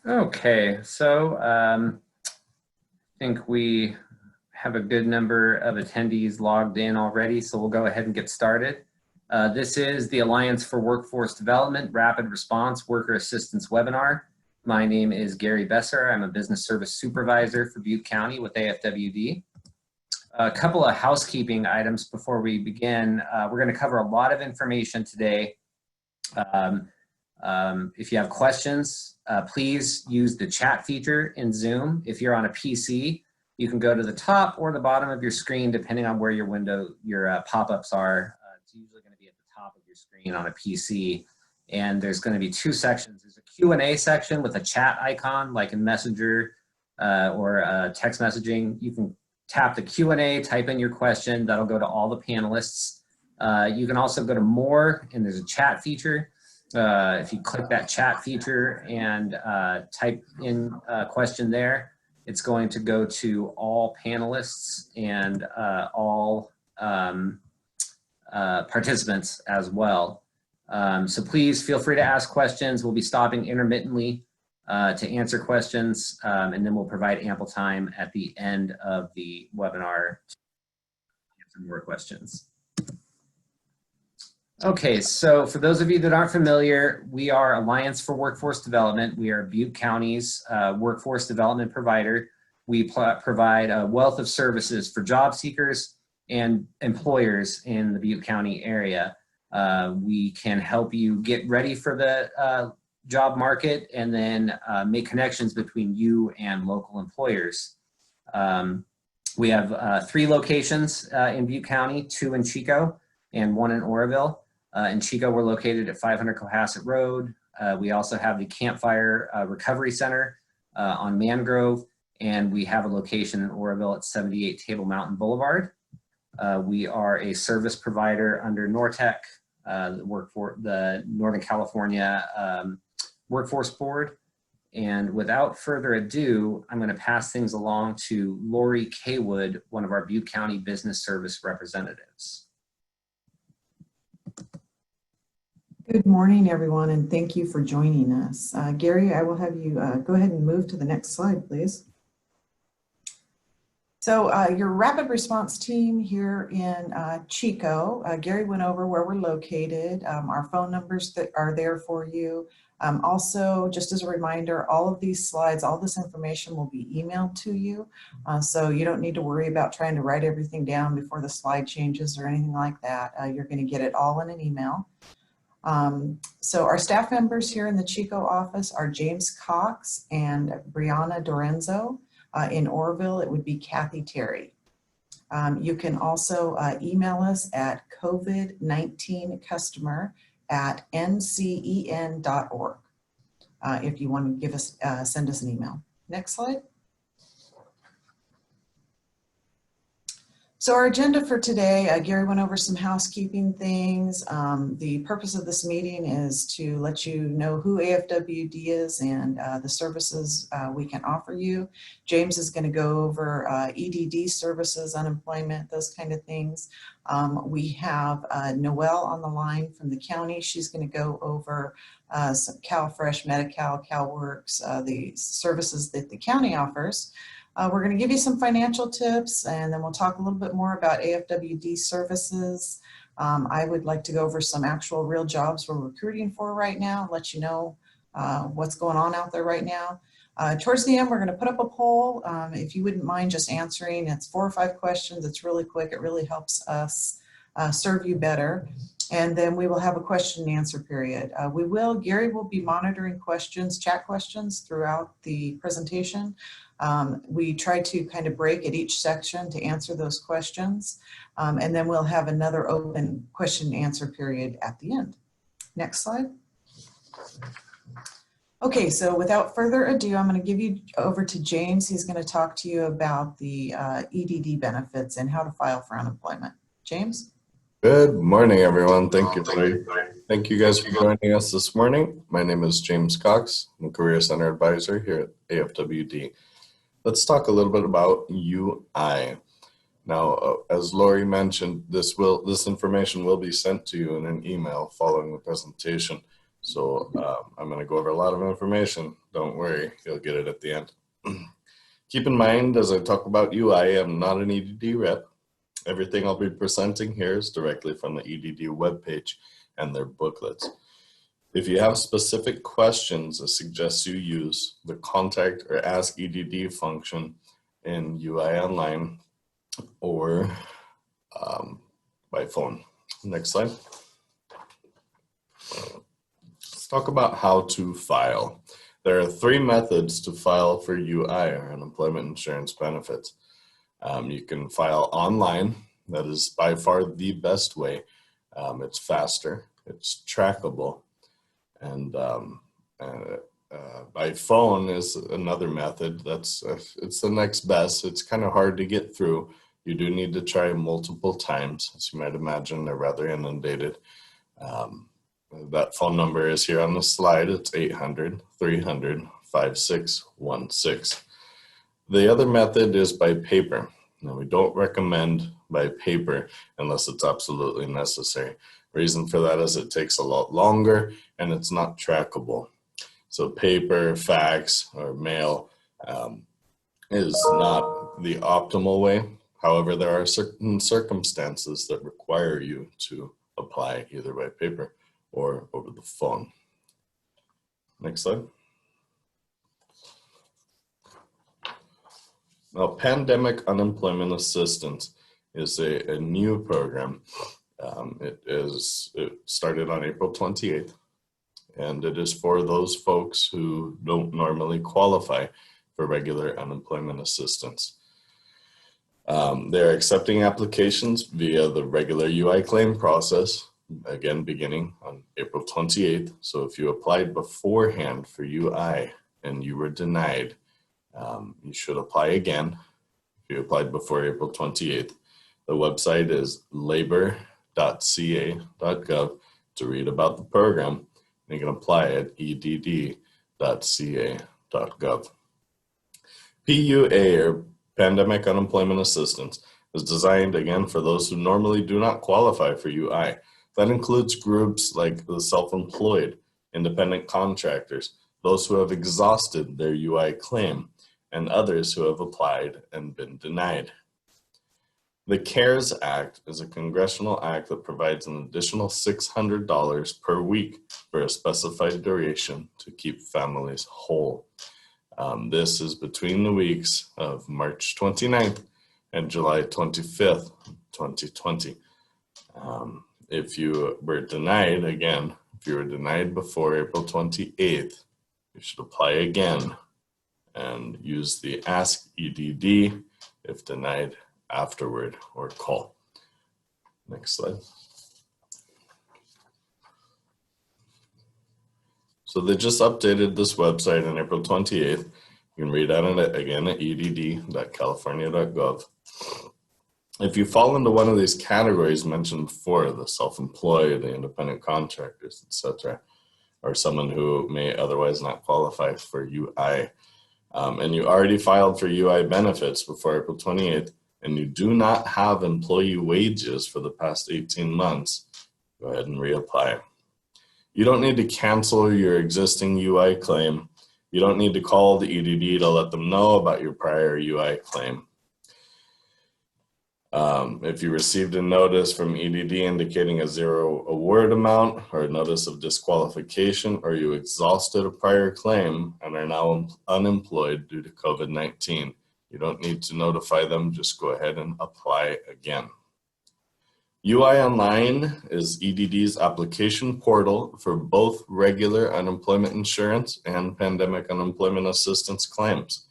Okay, so I think we have a good number of attendees logged in already, so we'll go ahead and get started. This is the Alliance for Workforce Development Rapid Response Worker Assistance webinar. My name is Gary Besser. I'm a business service supervisor for Butte County with AFWD. A couple of housekeeping items before we begin. We're going to cover a lot of information today. If you have questions, please use the chat feature in Zoom. If you're on a PC, you can go to the top or the bottom of your screen, depending on where your pop-ups are. It's usually going to be at the top of your screen on a PC. And there's going to be two sections. There's a Q&A section with a chat icon, like in Messenger or text messaging. You can tap the Q&A, type in your question. That'll go to all the panelists. You can also go to More, and there's a chat feature. If you click that chat feature and type in a question there, it's going to go to all panelists and all participants as well. So please feel free to ask questions. We'll be stopping intermittently to answer questions, and then we'll provide ample time at the end of the webinar to answer more questions. Okay, so for those of you that aren't familiar, we are Alliance for Workforce Development. We are Butte County's workforce development provider. We provide a wealth of services for job seekers and employers in the Butte County area. We can help you get ready for the job market and then make connections between you and local employers. We have 3 locations in Butte County, 2 in Chico and 1 in Oroville. In Chico, we're located at 500 Cohasset Road. We also have the Campfire Recovery Center on Mangrove, and we have a location in Oroville at 78 Table Mountain Boulevard. We are a service provider under NORTEC, the Northern California Workforce Board. And without further ado, I'm going to pass things along to Lori Kaywood, one of our Butte County Business Service representatives. Good morning, everyone, and thank you for joining us. Gary, I will have you go ahead and move to the next slide, please. So your rapid response team here in Chico, Gary went over where we're located, our phone numbers that are there for you. Also, just as a reminder, all of these slides, all this information will be emailed to you. So you don't need to worry about trying to write everything down before the slide changes or anything like that. You're going to get it all in an email. So our staff members here in the Chico office are James Cox and Brianna Dorenzo. In Oroville, it would be Kathy Terry. You can also email us at covid19customer@ncen.org if you want to give us, send us an email. Next slide. So our agenda for today, Gary went over some housekeeping things. The purpose of this meeting is to let you know who AFWD is and the services we can offer you. James is going to go over EDD services, unemployment, those kind of things. We have Noelle on the line from the county. She's going to go over some CalFresh, Medi-Cal, CalWorks, the services that the county offers. We're going to give you some financial tips, and then we'll talk a little bit more about AFWD services. I would like to go over some actual real jobs we're recruiting for right now, let you know what's going on out there right now. Towards the end, we're going to put up a poll. If you wouldn't mind just answering, it's 4 or 5 questions. It's really quick. It really helps us serve you better. And then we will have a question and answer period. Gary will be monitoring questions, chat questions throughout the presentation. We try to kind of break at each section to answer those questions. And then we'll have another open question and answer period at the end. Next slide. Okay, so without further ado, I'm going to give you over to James. He's going to talk to you about the EDD benefits and how to file for unemployment. James? Good morning, everyone. Thank you, Lori. Thank you guys for joining us this morning. My name is James Cox. I'm a Career Center Advisor here at AFWD. Let's talk a little bit about UI. Now, as Lori mentioned, this information will be sent to you in an email following the presentation. So I'm going to go over a lot of information. Don't worry, you'll get it at the end. Keep in mind, as I talk about UI, I'm not an EDD rep. Everything I'll be presenting here is directly from the EDD webpage and their booklets. If you have specific questions, I suggest you use the contact or ask EDD function in UI Online or by phone. Next slide. Let's talk about how to file. There are 3 methods to file for UI, or unemployment insurance benefits. You can file online. That is by far the best way. It's faster, it's trackable, and by phone is another method. It's the next best. It's kind of hard to get through. You do need to try multiple times. As you might imagine, they're rather inundated. That phone number is here on the slide. It's 800-300-5616. The other method is by paper. Now, we don't recommend by paper unless it's absolutely necessary. Reason for that is it takes a lot longer and it's not trackable. So paper, fax, or mail is not the optimal way. However, there are certain circumstances that require you to apply either by paper or over the phone. Next slide. Now, Pandemic Unemployment Assistance is a new program. It started on April 28th, and it is for those folks who don't normally qualify for regular unemployment assistance. They're accepting applications via the regular UI claim process, again beginning on April 28th. So if you applied beforehand for UI and you were denied, you should apply again. If you applied before April 28th, the website is labor.ca.gov to read about the program. You can apply at edd.ca.gov. PUA, or Pandemic Unemployment Assistance, is designed again for those who normally do not qualify for UI. That includes groups like the self-employed, independent contractors, those who have exhausted their UI claim, and others who have applied and been denied. The CARES Act is a congressional act that provides an additional $600 per week for a specified duration to keep families whole. This is between the weeks of March 29th and July 25th, 2020. If you were denied, again, if you were denied before April 28th, you should apply again and use the Ask EDD if denied afterward, or call. Next slide. So they just updated this website on April 28th. You can read on it again at edd.california.gov. If you fall into one of these categories mentioned before, the self-employed, the independent contractors, etc., or someone who may otherwise not qualify for UI, and you already filed for UI benefits before April 28th, and you do not have employee wages for the past 18 months, go ahead and reapply. You don't need to cancel your existing UI claim. You don't need to call the EDD to let them know about your prior UI claim. If you received a notice from EDD indicating a 0 award amount or a notice of disqualification, or you exhausted a prior claim and are now unemployed due to COVID-19, you don't need to notify them, just go ahead and apply again. UI Online is EDD's application portal for both regular unemployment insurance and pandemic unemployment assistance claims.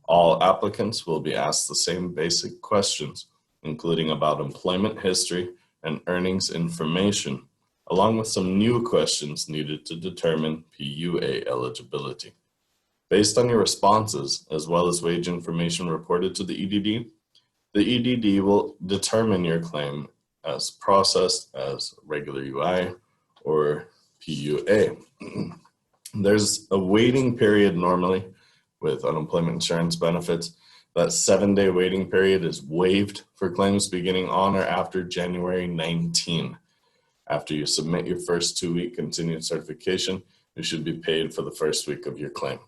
All applicants will be asked the same basic questions, including about employment history and earnings information, along with some new questions needed to determine PUA eligibility. Based on your responses, as well as wage information reported to the EDD will determine your claim as processed as regular UI or PUA. There's a waiting period normally with unemployment insurance benefits. That 7-day waiting period is waived for claims beginning on or after January 19. After you submit your first 2-week continued certification, you should be paid for the first week of your claim.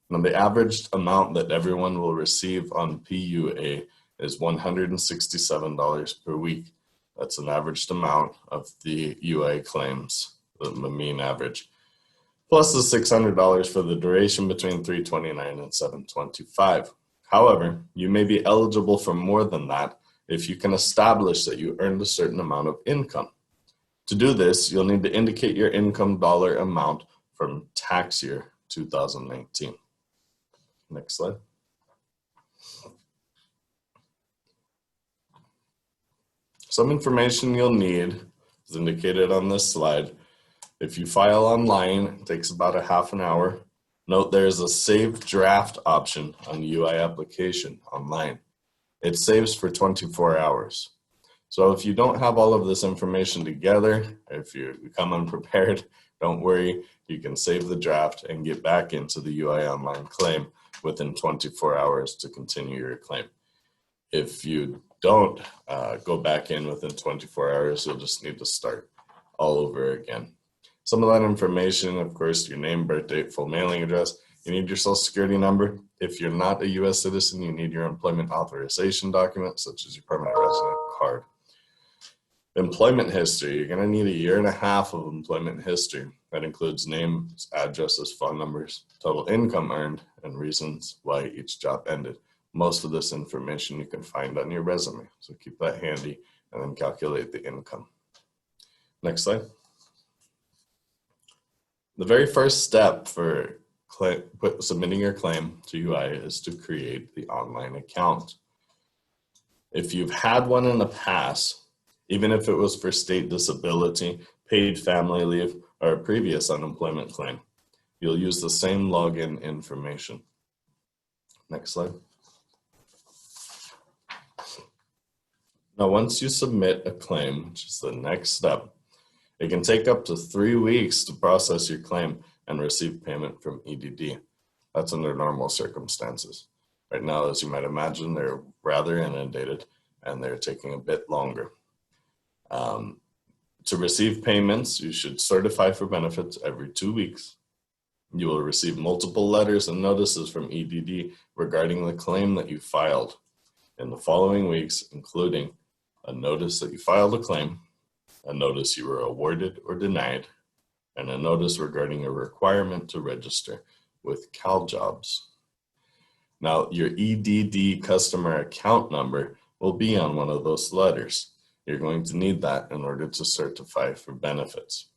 Now, the average amount that everyone will receive on PUA is $167 per week. That's an averaged amount of the UA claims, the mean average, plus the $600 for the duration between 329 and 725. However, you may be eligible for more than that if you can establish that you earned a certain amount of income. To do this, you'll need to indicate your income dollar amount from tax year 2019. Next slide. Some information you'll need is indicated on this slide. If you file online, it takes about a half an hour. Note there is a save draft option on the UI application online. It saves for 24 hours. So if you don't have all of this information together, if you become unprepared, don't worry. You can save the draft and get back into the UI online claim within 24 hours to continue your claim. If you don't go back in within 24 hours, you'll just need to start all over again. Some of that information, of course, your name, birth date, full mailing address. You need your social security number. If you're not a U.S. citizen, you need your employment authorization document, such as your permanent resident card. Employment history, you're gonna need 1.5 years of employment history. That includes names, addresses, phone numbers, total income earned, and reasons why each job ended. Most of this information you can find on your resume, so keep that handy and then calculate the income. Next slide. The very first step for submitting your claim to UI is to create the online account. If you've had one in the past, even if it was for state disability, paid family leave, or a previous unemployment claim, you'll use the same login information. Next slide. Now, once you submit a claim, which is the next step, it can take up to 3 weeks to process your claim and receive payment from EDD. That's under normal circumstances. Right now, as you might imagine, they're rather inundated and they're taking a bit longer. To receive payments, you should certify for benefits every 2 weeks. You will receive multiple letters and notices from EDD regarding the claim that you filed in the following weeks, including a notice that you filed a claim, a notice you were awarded or denied, and a notice regarding a requirement to register with CALJOBS. Now, your EDD customer account number will be on one of those letters. You're going to need that in order to certify for benefits.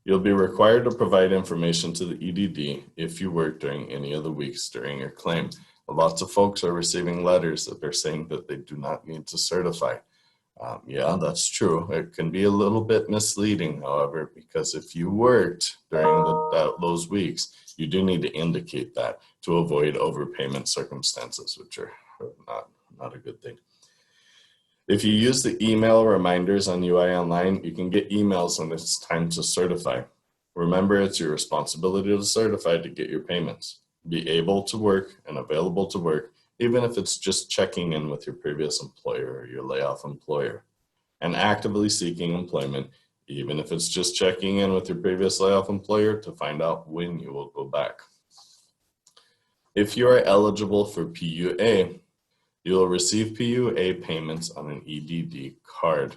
You'll be required to provide information to the EDD if you work during any of the weeks during your claim. Lots of folks are receiving letters that they're saying that they do not need to certify. Yeah, that's true. It can be a little bit misleading, however, because if you worked during those weeks, you do need to indicate that to avoid overpayment circumstances, which are not a good thing. If you use the email reminders on UI Online, you can get emails when it's time to certify. Remember, it's your responsibility to certify to get your payments. Be able to work and available to work, even if it's just checking in with your previous employer or your layoff employer. And actively seeking employment, even if it's just checking in with your previous layoff employer to find out when you will go back. If you are eligible for PUA, you will receive PUA payments on an EDD card.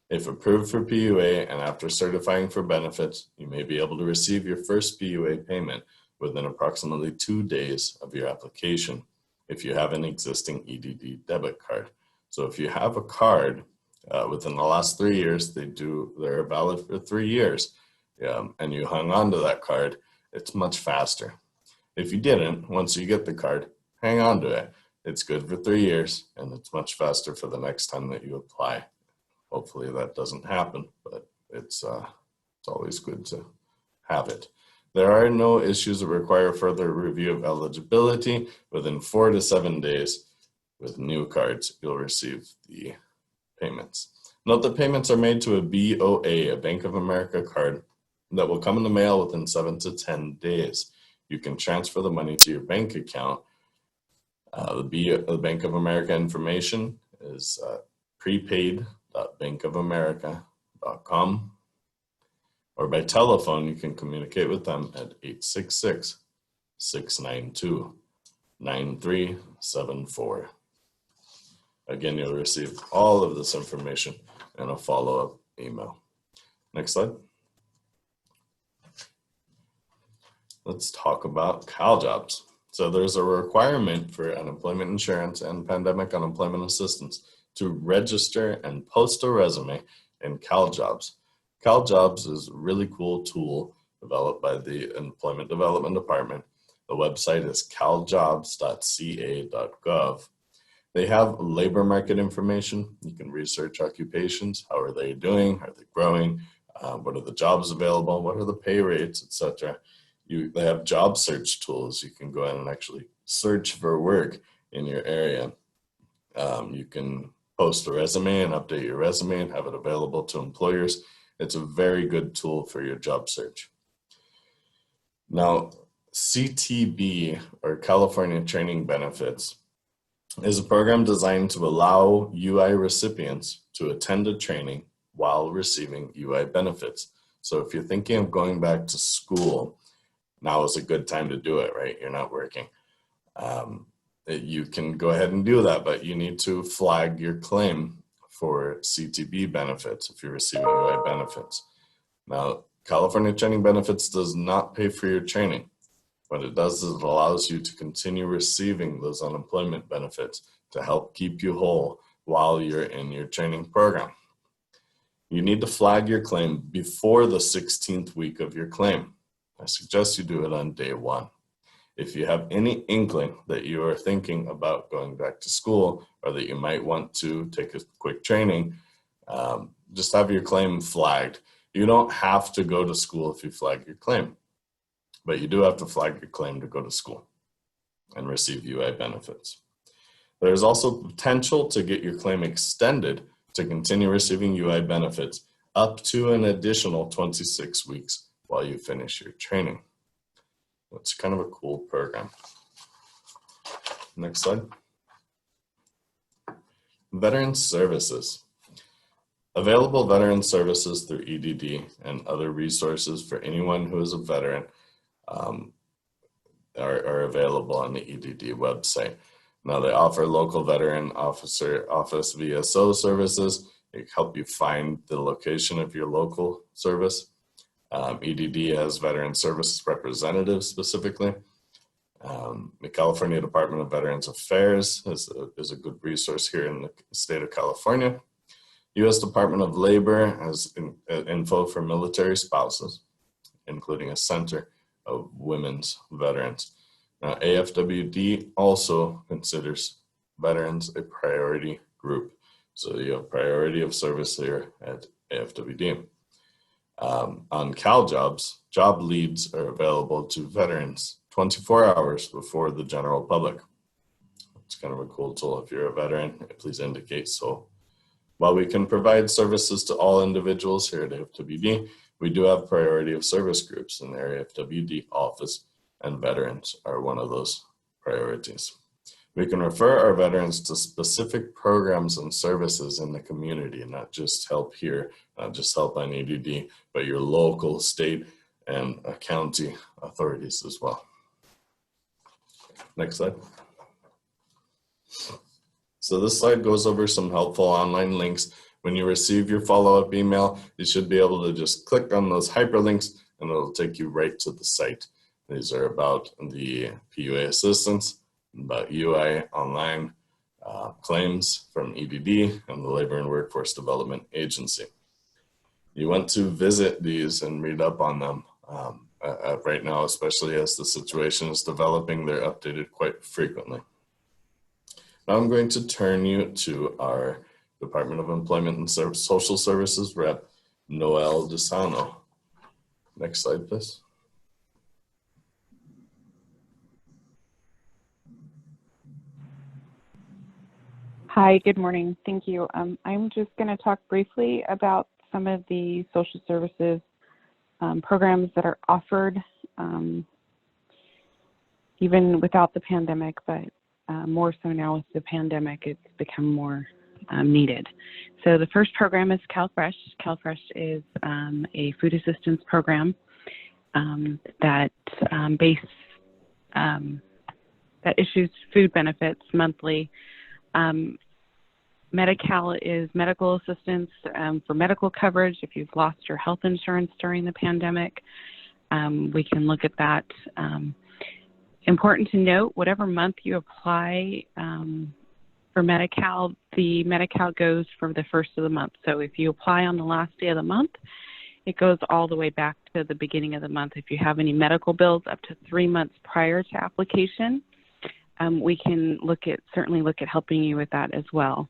If approved for PUA and after certifying for benefits, you may be able to receive your first PUA payment within approximately 2 days of your application if you have an existing EDD debit card. So if you have a card within the last 3 years, they're valid for 3 years, and you hung on to that card, it's much faster. If you didn't, once you get the card, hang on to it. It's good for 3 years, and it's much faster for the next time that you apply. Hopefully that doesn't happen, but it's always good to have it. There are no issues that require further review of eligibility. Within 4 to 7 days with new cards, you'll receive the payments. Note that payments are made to a BOA, a Bank of America card, that will come in the mail within 7 to 10 days. You can transfer the money to your bank account. The Bank of America information is prepaid www.bankofamerica.com, or by telephone, you can communicate with them at 866-692-9374. Again, you'll receive all of this information in a follow-up email. Next slide. Let's talk about CalJobs. So there's a requirement for unemployment insurance and pandemic unemployment assistance to register and post a resume in CalJobs. CalJobs is a really cool tool developed by the Employment Development Department. The website is caljobs.ca.gov. They have labor market information. You can research occupations. How are they doing? Are they growing? What are the jobs available? What are the pay rates, etc. They have job search tools. You can go in and actually search for work in your area. You can post a resume and update your resume and have it available to employers. It's a very good tool for your job search. Now, CTB, or California Training Benefits, is a program designed to allow UI recipients to attend a training while receiving UI benefits. So if you're thinking of going back to school, now is a good time to do it, right? You're not working. You can go ahead and do that, but you need to flag your claim for CTB benefits if you're receiving UI benefits. Now, California Training Benefits does not pay for your training. What it does is it allows you to continue receiving those unemployment benefits to help keep you whole while you're in your training program. You need to flag your claim before the 16th week of your claim. I suggest you do it on day 1. If you have any inkling that you are thinking about going back to school, or that you might want to take a quick training, just have your claim flagged. You don't have to go to school if you flag your claim, but you do have to flag your claim to go to school and receive UI benefits. There's also potential to get your claim extended to continue receiving UI benefits up to an additional 26 weeks while you finish your training. It's kind of a cool program. Next slide. Veteran services. Available veteran services through EDD and other resources for anyone who is a veteran are available on the EDD website. Now, they offer local veteran office VSO services. They help you find the location of your local service. EDD has veteran services representatives specifically. The California Department of Veterans Affairs is a good resource here in the state of California. U.S. Department of Labor has info for military spouses, including a center of women's veterans. Now, AFWD also considers veterans a priority group. So you have priority of service here at AFWD. On CalJobs, job leads are available to veterans 24 hours before the general public. It's kind of a cool tool. If you're a veteran, please indicate so. While we can provide services to all individuals here at AFWD, we do have priority of service groups in their AFWD office, and veterans are one of those priorities. We can refer our veterans to specific programs and services in the community, not just help here, not just help on EDD, but your local, state, and county authorities as well. Next slide. So this slide goes over some helpful online links. When you receive your follow-up email, you should be able to just click on those hyperlinks and it'll take you right to the site. These are about the PUA assistance, about UI online claims from EDD and the Labor and Workforce Development Agency. You want to visit these and read up on them. Right now, especially as the situation is developing, they're updated quite frequently. Now I'm going to turn you to our Department of Employment and Social Services rep, Noel DeSano. Next slide, please. Hi, good morning. Thank you. I'm just going to talk briefly about some of the social services programs that are offered even without the pandemic, but more so now with the pandemic, it's become more needed. So the first program is CalFresh. CalFresh is a food assistance program that issues food benefits monthly. Medi-Cal is medical assistance for medical coverage if you've lost your health insurance during the pandemic. We can look at that. Important to note, whatever month you apply for Medi-Cal, the Medi-Cal goes from the first of the month. So if you apply on the last day of the month, it goes all the way back to the beginning of the month. If you have any medical bills up to 3 months prior to application, we can certainly look at helping you with that as well.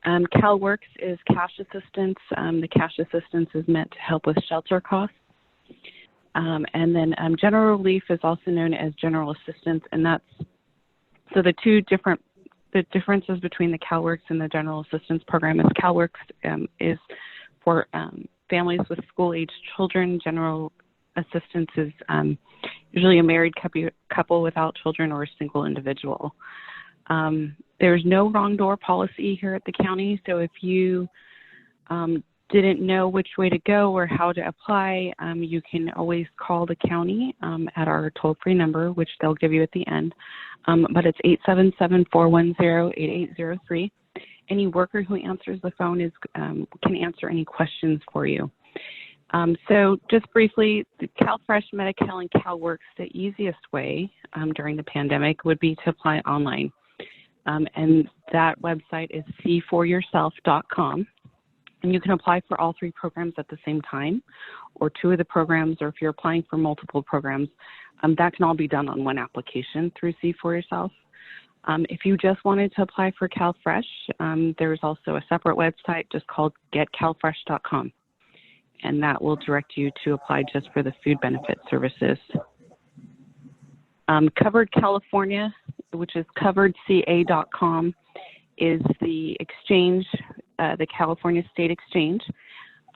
CalWorks is cash assistance. The cash assistance is meant to help with shelter costs. And then general relief is also known as general assistance, and that's so the differences between the CalWorks and the general assistance program is CalWorks is for families with school-aged children. General assistance is usually a married couple without children or a single individual. There's no wrong door policy here at the county, so if you didn't know which way to go or how to apply, you can always call the county at our toll-free number, which they'll give you at the end, but it's 877-410-8803. Any worker who answers the phone can answer any questions for you. So just briefly, the CalFresh, Medi-Cal, and CalWorks, the easiest way during the pandemic would be to apply online. And that website is see4yourself.com. And you can apply for all 3 programs at the same time, or 2 of the programs, or if you're applying for multiple programs, that can all be done on one application through See4Yourself. If you just wanted to apply for CalFresh, there's also a separate website just called getcalfresh.com. And that will direct you to apply just for the food benefit services. Covered California, which is coveredca.com, is the exchange, the California State Exchange.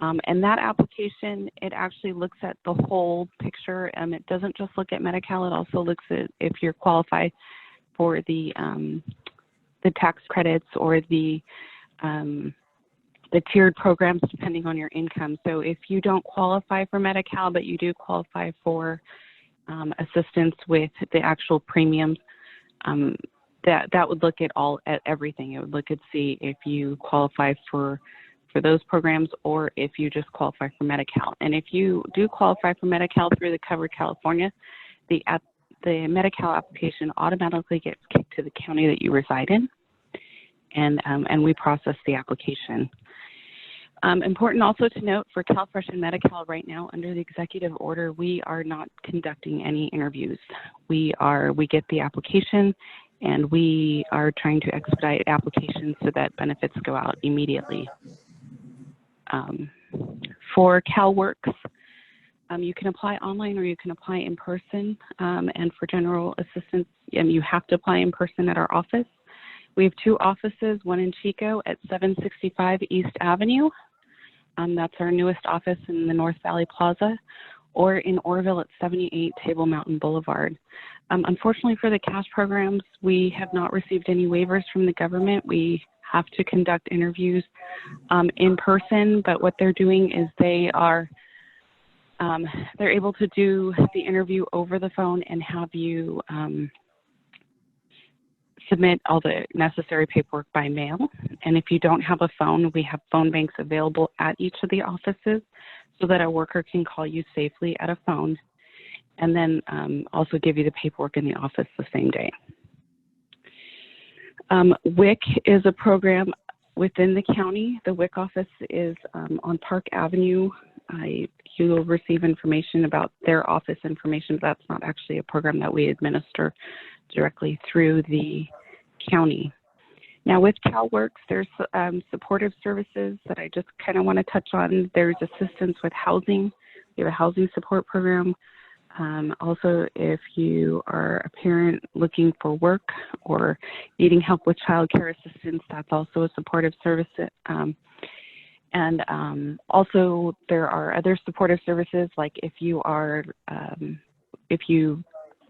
And that application, it actually looks at the whole picture. It doesn't just look at Medi-Cal, it also looks at if you're qualified for the tax credits or the tiered programs depending on your income. So if you don't qualify for Medi-Cal, but you do qualify for assistance with the actual premiums, that would look at everything. It would look at see if you qualify for those programs or if you just qualify for Medi-Cal. And if you do qualify for Medi-Cal through the Covered California, the Medi-Cal application automatically gets kicked to the county that you reside in, and we process the application. Important also to note for CalFresh and Medi-Cal right now, under the executive order, we are not conducting any interviews. We get the application, and we are trying to expedite applications so that benefits go out immediately. For CalWorks, you can apply online or you can apply in person, and for general assistance, you have to apply in person at our office. We have 2 offices, one in Chico at 765 East Avenue. That's our newest office in the North Valley Plaza, or in Orville at 78 Table Mountain Boulevard. Unfortunately for the cash programs, we have not received any waivers from the government. We have to conduct interviews in person, but what they're doing is they're able to do the interview over the phone and have you submit all the necessary paperwork by mail. And if you don't have a phone, we have phone banks available at each of the offices so that a worker can call you safely at a phone, and then also give you the paperwork in the office the same day. WIC is a program within the county. The WIC office is on Park Avenue. You will receive information about their office information, but that's not actually a program that we administer directly through the county. Now with CalWorks, there's supportive services that I just kind of want to touch on. There's assistance with housing. We have a housing support program. Also, if you are a parent looking for work or needing help with child care assistance, that's also a supportive service. Also, there are other supportive services, like if you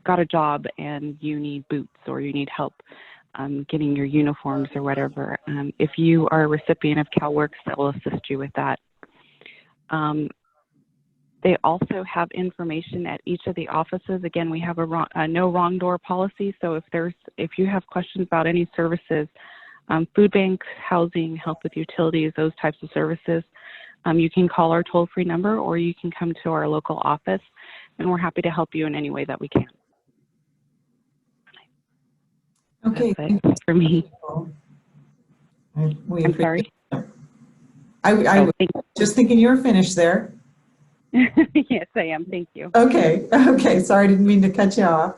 got a job and you need boots or you need help getting your uniforms or whatever. If you are a recipient of CalWorks, that will assist you with that. They also have information at each of the offices. Again, we have a no wrong door policy. So if you have questions about any services, food banks, housing, help with utilities, those types of services, you can call our toll-free number, or you can come to our local office, and we're happy to help you in any way that we can. Okay. That's it for me. We I'm sorry. I was Thank just thinking you were finished there. Yes, I am. Thank you. Okay. Okay. Sorry, I didn't mean to cut you off.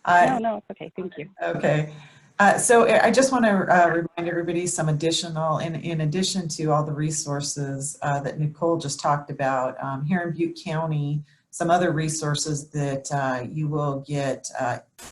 No, it's okay. Thank you. Okay. So I just want to remind everybody some additional, in addition to all the resources that Nicole just talked about, here in Butte County, some other resources that you will get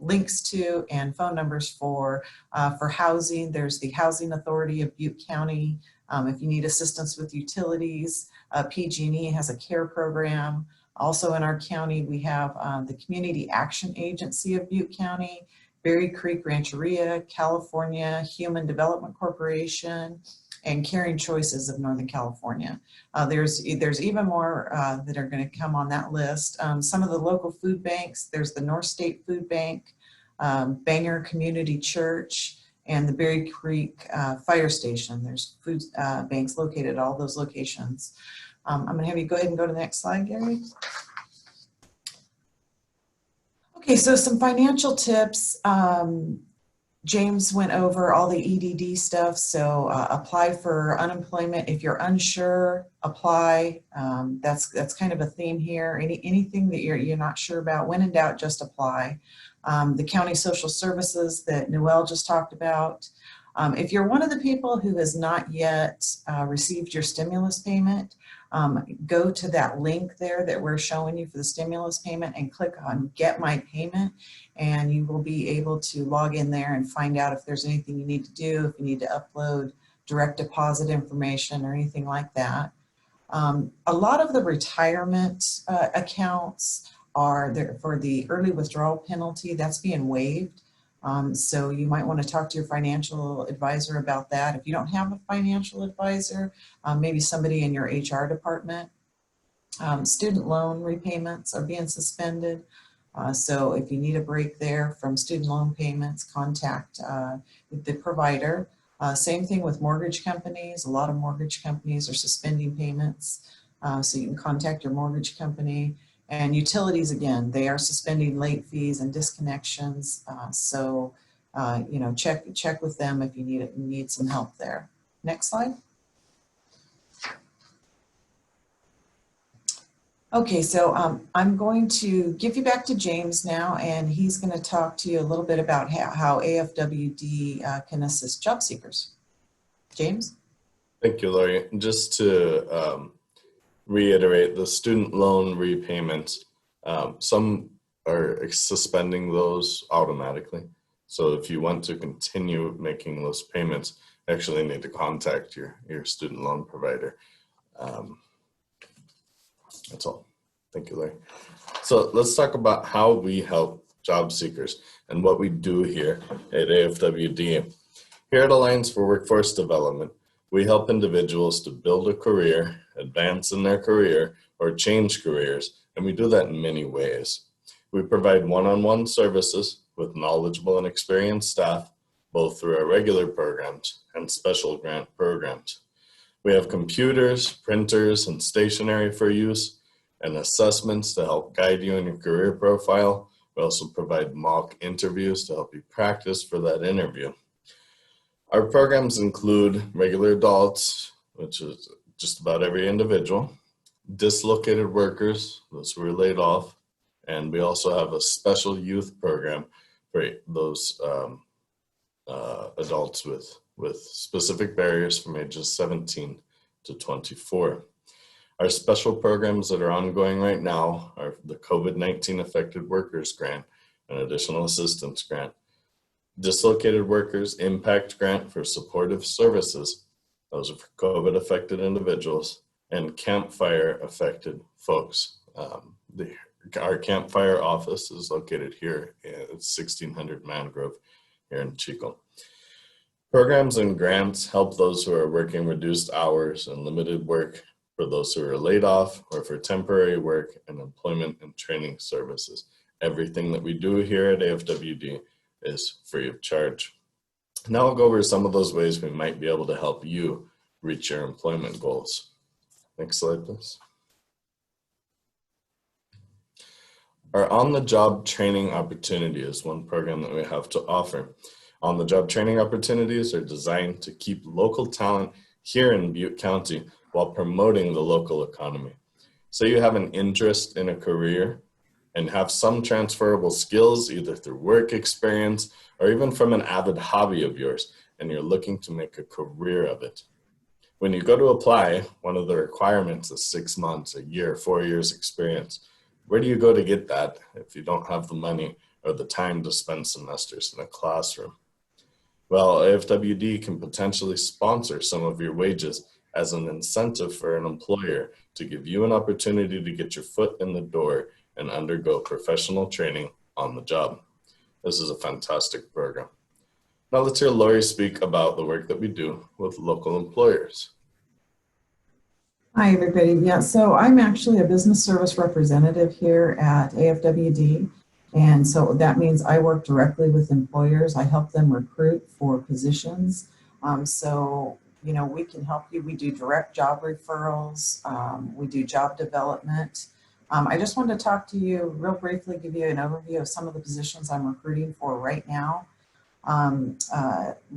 links to and phone numbers for housing. There's the Housing Authority of Butte County. If you need assistance with utilities, PG&E has a care program. Also in our county, we have the Community Action Agency of Butte County, Berry Creek Rancheria, California Human Development Corporation, and Caring Choices of Northern California. There's even more that are going to come on that list. Some of the local food banks, there's the North State Food Bank, Bangor Community Church, and the Berry Creek Fire Station. There's food banks located at all those locations. I'm going to have you go ahead and go to the next slide, Gary. Okay, so some financial tips. James went over all the EDD stuff, so apply for unemployment. If you're unsure, apply. That's kind of a theme here. Anything that you're not sure about, when in doubt, just apply. The county social services that Noelle just talked about. If you're one of the people who has not yet received your stimulus payment, go to that link there that we're showing you for the stimulus payment and click on Get My Payment, and you will be able to log in there and find out if there's anything you need to do, if you need to upload direct deposit information or anything like that. A lot of the retirement accounts are there for the early withdrawal penalty. That's being waived. So you might want to talk to your financial advisor about that. If you don't have a financial advisor, maybe somebody in your HR department. Student loan repayments are being suspended. So if you need a break there from student loan payments, contact the provider. Same thing with mortgage companies. A lot of mortgage companies are suspending payments. So you can contact your mortgage company. And utilities, again, they are suspending late fees and disconnections. So, you know, check with them if you need some help there. Next slide. Okay, so I'm going to give you back to James now, and he's going to talk to you a little bit about how AFWD can assist job seekers. James? Thank you, Lori. Just to reiterate, the student loan repayments, some are suspending those automatically. So if you want to continue making those payments, you actually need to contact your student loan provider. That's all. Thank you, Larry. So let's talk about how we help job seekers and what we do here at AFWD. Here at Alliance for Workforce Development, we help individuals to build a career, advance in their career, or change careers, and we do that in many ways. We provide one-on-one services with knowledgeable and experienced staff, both through our regular programs and special grant programs. We have computers, printers, and stationery for use, and assessments to help guide you in your career profile. We also provide mock interviews to help you practice for that interview. Our programs include regular adults, which is just about every individual, dislocated workers, those who were laid off, and we also have a special youth program for those adults with specific barriers from ages 17 to 24. Our special programs that are ongoing right now are the COVID-19 Affected Workers Grant, an additional assistance grant, Dislocated Workers Impact Grant for supportive services, those are for COVID affected individuals, and campfire affected folks. Our campfire office is located here at 1600 Mangrove here in Chico. Programs and grants help those who are working reduced hours and limited work, for those who are laid off, or for temporary work and employment and training services. Everything that we do here at AFWD is free of charge. Now I'll go over some of those ways we might be able to help you reach your employment goals. Next slide, please. Our on-the-job training opportunity is one program that we have to offer. On-the-job training opportunities are designed to keep local talent here in Butte County while promoting the local economy. So you have an interest in a career and have some transferable skills, either through work experience or even from an avid hobby of yours, and you're looking to make a career of it. When you go to apply, one of the requirements is 6 months, a year, 4 years experience. Where do you go to get that if you don't have the money or the time to spend semesters in a classroom? Well, AFWD can potentially sponsor some of your wages as an incentive for an employer to give you an opportunity to get your foot in the door and undergo professional training on the job. This is a fantastic program. Now let's hear Lori speak about the work that we do with local employers. Hi, everybody. Yeah, so I'm actually a business service representative here at AFWD. And so that means I work directly with employers. I help them recruit for positions. So, you know, we can help you. We do direct job referrals. We do job development. I just wanted to talk to you real briefly, give you an overview of some of the positions I'm recruiting for right now.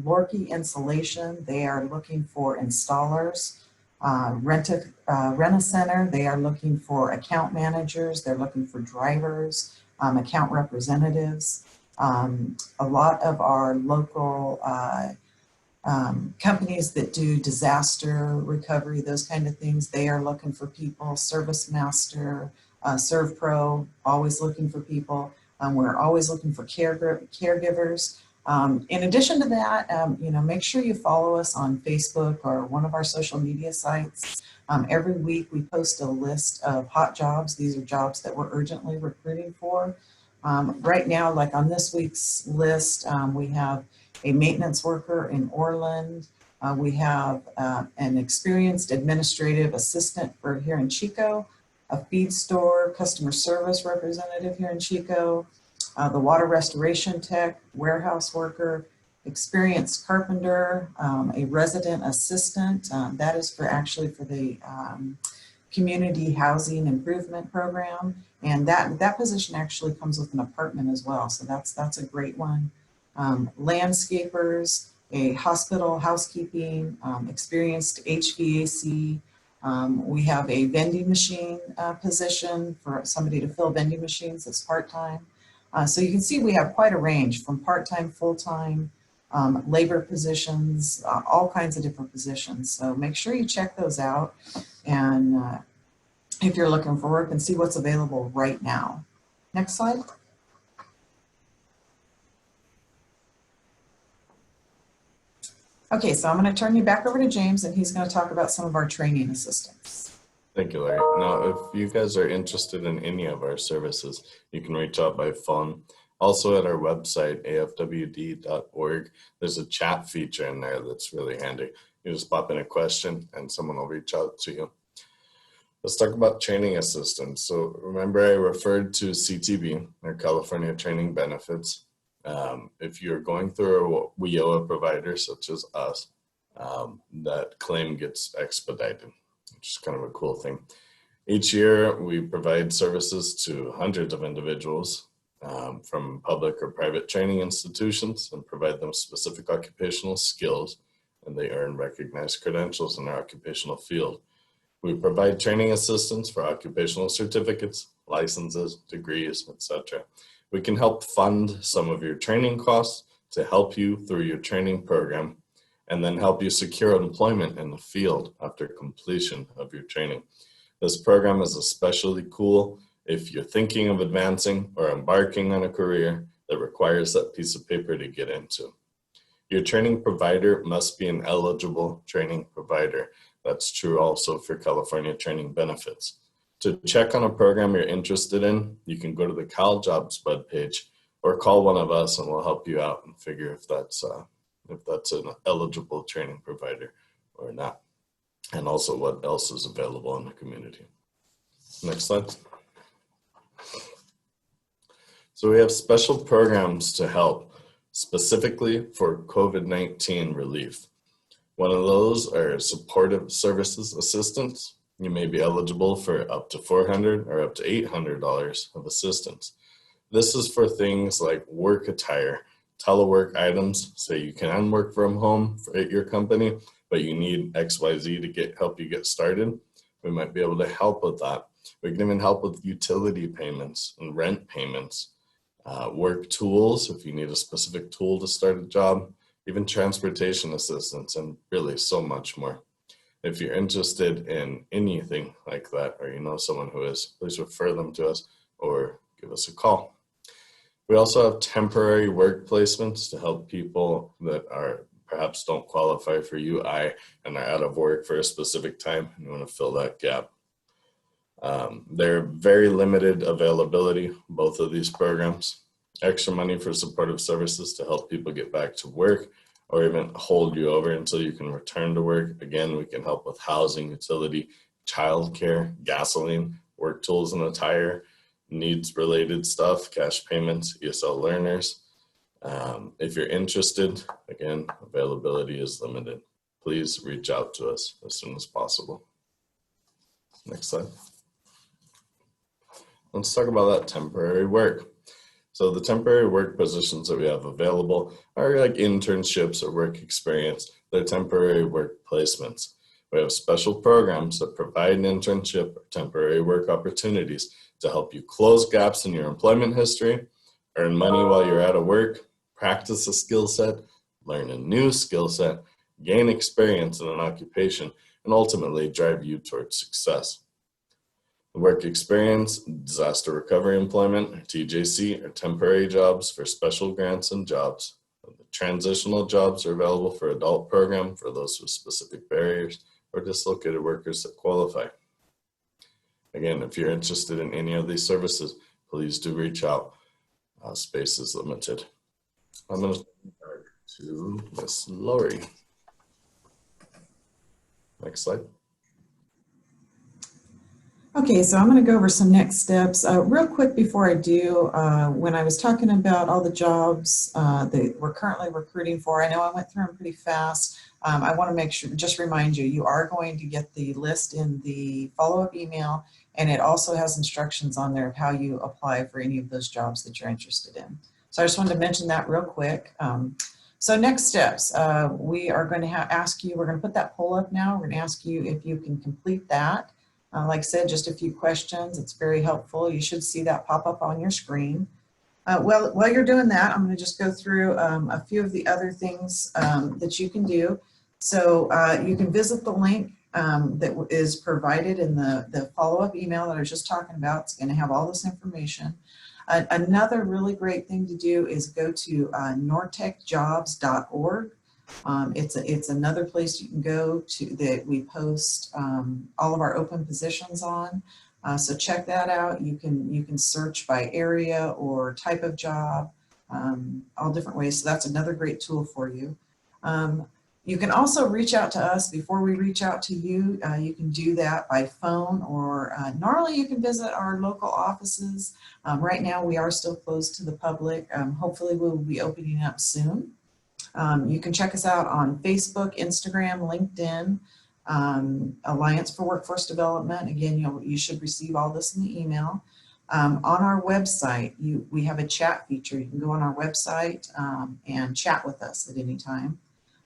Lorky Insulation, they are looking for installers. Rent-A-Center, they are looking for account managers. They're looking for drivers, account representatives. A lot of our local companies that do disaster recovery, those kind of things, they are looking for people. ServiceMaster, ServPro, always looking for people. We're always looking for caregivers. In addition to that, you know, make sure you follow us on Facebook or one of our social media sites. Every week we post a list of hot jobs. These are jobs that we're urgently recruiting for. Right now, like on this week's list, we have a maintenance worker in Orland. We have an experienced administrative assistant for here in Chico, a feed store customer service representative here in Chico, the water restoration tech, warehouse worker, experienced carpenter, a resident assistant. That is for actually for the community housing improvement program. And that position actually comes with an apartment as well. So that's a great one. Landscapers, a hospital housekeeping, experienced HVAC. We have a vending machine position for somebody to fill vending machines that's part-time. So you can see we have quite a range from part-time, full-time, labor positions, all kinds of different positions. So make sure you check those out, and if you're looking for work, and see what's available right now. Next slide. Okay, so I'm going to turn you back over to James, and he's going to talk about some of our training assistants. Thank you, Larry. Now, if you guys are interested in any of our services, you can reach out by phone. Also at our website, afwd.org, there's a chat feature in there that's really handy. You just pop in a question and someone will reach out to you. Let's talk about training assistance. So remember I referred to CTB, or California Training Benefits. If you're going through a WIOA provider such as us, that claim gets expedited, which is kind of a cool thing. Each year we provide services to hundreds of individuals from public or private training institutions and provide them specific occupational skills, and they earn recognized credentials in their occupational field. We provide training assistance for occupational certificates, licenses, degrees, etc. We can help fund some of your training costs to help you through your training program, and then help you secure employment in the field after completion of your training. This program is especially cool if you're thinking of advancing or embarking on a career that requires that piece of paper to get into. Your training provider must be an eligible training provider. That's true also for California Training Benefits. To check on a program you're interested in, you can go to the CALJOBS webpage or call one of us and we'll help you out and figure if that's an eligible training provider or not, and also what else is available in the community. Next slide. So we have special programs to help specifically for COVID-19 relief. One of those are supportive services assistance. You may be eligible for up to $400 or up to $800 of assistance. This is for things like work attire, telework items. Say you can work from home at your company, but you need XYZ to help you get started. We might be able to help with that. We can even help with utility payments and rent payments, work tools if you need a specific tool to start a job, even transportation assistance, and really so much more. If you're interested in anything like that, or you know someone who is, please refer them to us or give us a call. We also have temporary work placements to help people that perhaps don't qualify for UI and are out of work for a specific time and you want to fill that gap. They're very limited availability, both of these programs. Extra money for supportive services to help people get back to work or even hold you over until you can return to work. Again, we can help with housing, utility, childcare, gasoline, work tools and attire, needs related stuff, cash payments, ESL learners. If you're interested, again, availability is limited. Please reach out to us as soon as possible. Next slide. Let's talk about that temporary work. So the temporary work positions that we have available are like internships or work experience. They're temporary work placements. We have special programs that provide an internship or temporary work opportunities to help you close gaps in your employment history, earn money while you're out of work, practice a skill set, learn a new skill set, gain experience in an occupation, and ultimately drive you towards success. The work experience, disaster recovery employment, or TJC, are temporary jobs for special grants and jobs. The transitional jobs are available for adult program for those with specific barriers or dislocated workers that qualify. Again, if you're interested in any of these services, please do reach out. Space is limited. I'm going to turn back to Miss Lori. Next slide. Okay, so I'm going to go over some next steps. Real quick before I do, when I was talking about all the jobs that we're currently recruiting for, I know I went through them pretty fast. I want to make sure, just remind you, you are going to get the list in the follow-up email, and it also has instructions on there of how you apply for any of those jobs that you're interested in. So I just wanted to mention that real quick. So next steps, we are going to ask you, we're going to put that poll up now. We're going to ask you if you can complete that. Like I said, just a few questions. It's very helpful. You should see that pop up on your screen. Well, while you're doing that, I'm going to just go through a few of the other things that you can do. So you can visit the link that is provided in the follow-up email that I was just talking about. It's going to have all this information. Another really great thing to do is go to nortechjobs.org. It's another place you can go to that we post all of our open positions on. So check that out. You can search by area or type of job, all different ways. So that's another great tool for you. You can also reach out to us before we reach out to you. You can do that by phone or normally you can visit our local offices. Right now we are still closed to the public. Hopefully we'll be opening up soon. You can check us out on Facebook, Instagram, LinkedIn, Alliance for Workforce Development. Again, you should receive all this in the email. On our website, we have a chat feature. You can go on our website and chat with us at any time.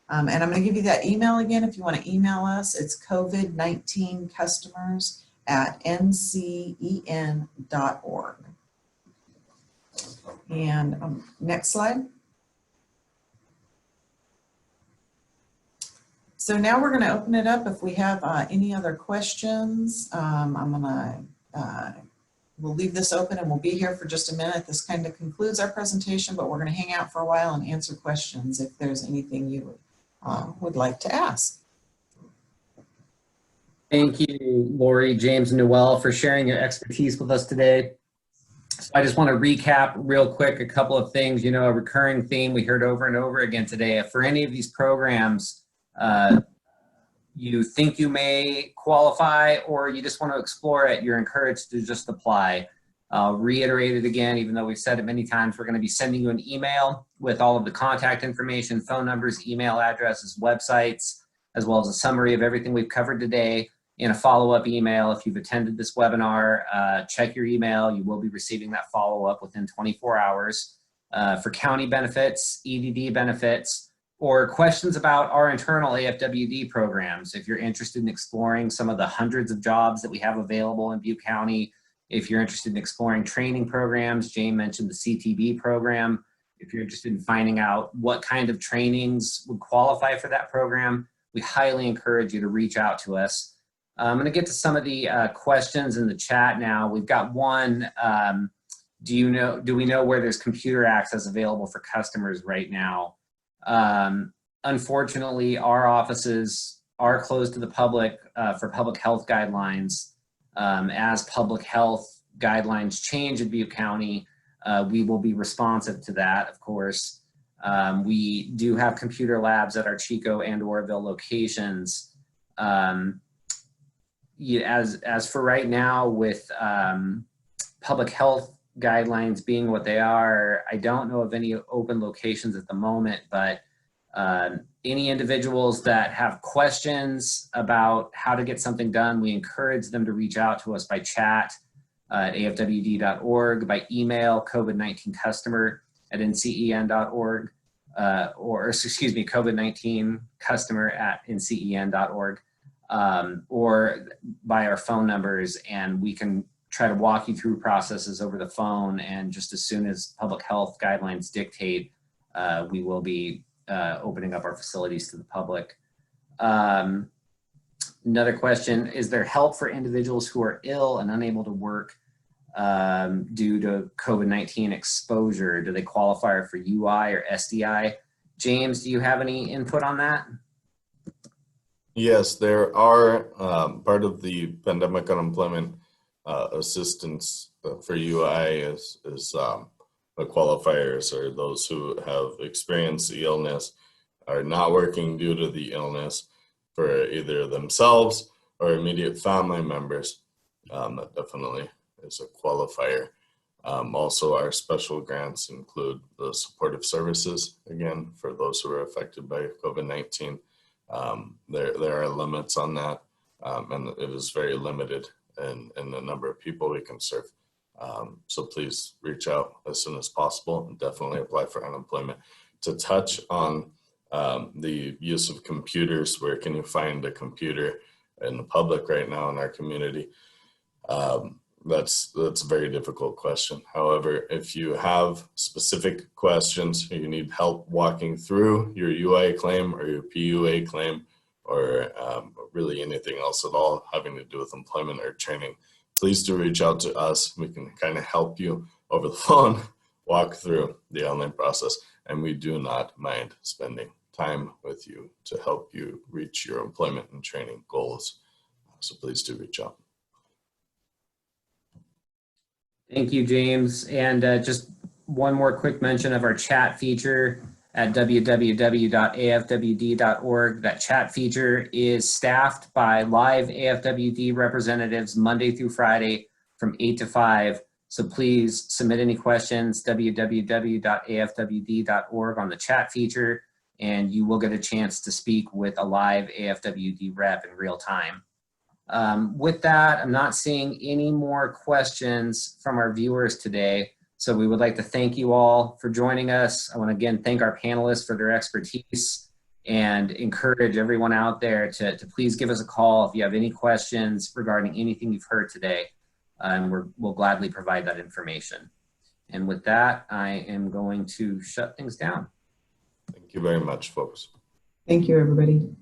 And I'm going to give you that email again if you want to email us. It's covid19customers@ncen.org. And next slide. So now we're going to open it up if we have any other questions. We'll leave this open and we'll be here for just a minute. This kind of concludes our presentation, but we're going to hang out for a while and answer questions if there's anything you would like to ask. Thank you, Lori, James, and Noel for sharing your expertise with us today. So I just want to recap real quick a couple of things. You know, a recurring theme we heard over and over again today. For any of these programs, you think you may qualify or you just want to explore it, you're encouraged to just apply. I'll reiterate it again, even though we've said it many times, we're going to be sending you an email with all of the contact information, phone numbers, email addresses, websites, as well as a summary of everything we've covered today in a follow-up email. If you've attended this webinar, check your email. You will be receiving that follow-up within 24 hours. For county benefits, EDD benefits, or questions about our internal AFWD programs. If you're interested in exploring some of the hundreds of jobs that we have available in Butte County, if you're interested in exploring training programs, Jane mentioned the CTB program. If you're interested in finding out what kind of trainings would qualify for that program, we highly encourage you to reach out to us. I'm going to get to some of the questions in the chat now. We've got one, do we know where there's computer access available for customers right now? Unfortunately, our offices are closed to the public for public health guidelines. As public health guidelines change in Butte County, we will be responsive to that, of course. We do have computer labs at our Chico and Oroville locations. As for right now, with public health guidelines being what they are, I don't know of any open locations at the moment, but any individuals that have questions about how to get something done, we encourage them to reach out to us by chat at afwd.org, by email, COVID-19 customer at ncen.org, or excuse me, COVID-19 customer at ncen.org, or by our phone numbers, and we can try to walk you through processes over the phone. And just as soon as public health guidelines dictate, we will be opening up our facilities to the public. Another question, is there help for individuals who are ill and unable to work due to COVID-19 exposure? Do they qualify for UI or SDI? James, do you have any input on that? Yes, there are part of the pandemic unemployment assistance for UI is the qualifiers are those who have experienced the illness, are not working due to the illness for either themselves or immediate family members. That definitely is a qualifier. Also, our special grants include the supportive services, again, for those who are affected by COVID-19. There are limits on that, and it is very limited in the number of people we can serve. So please reach out as soon as possible and definitely apply for unemployment. To touch on the use of computers, where can you find a computer in the public right now in our community? That's a very difficult question. However, if you have specific questions, or you need help walking through your UI claim or your PUA claim, or really anything else at all having to do with employment or training, please do reach out to us. We can kind of help you over the phone, walk through the online process, and we do not mind spending time with you to help you reach your employment and training goals. So please do reach out. Thank you, James. And just one more quick mention of our chat feature at www.afwd.org. That chat feature is staffed by live AFWD representatives Monday through Friday from 8 to 5. So please submit any questions, www.afwd.org on the chat feature, and you will get a chance to speak with a live AFWD rep in real time. With that, I'm not seeing any more questions from our viewers today. So we would like to thank you all for joining us. I want to again thank our panelists for their expertise and encourage everyone out there to please give us a call if you have any questions regarding anything you've heard today. And we'll gladly provide that information. And with that, I am going to shut things down. Thank you very much, folks. Thank you, everybody.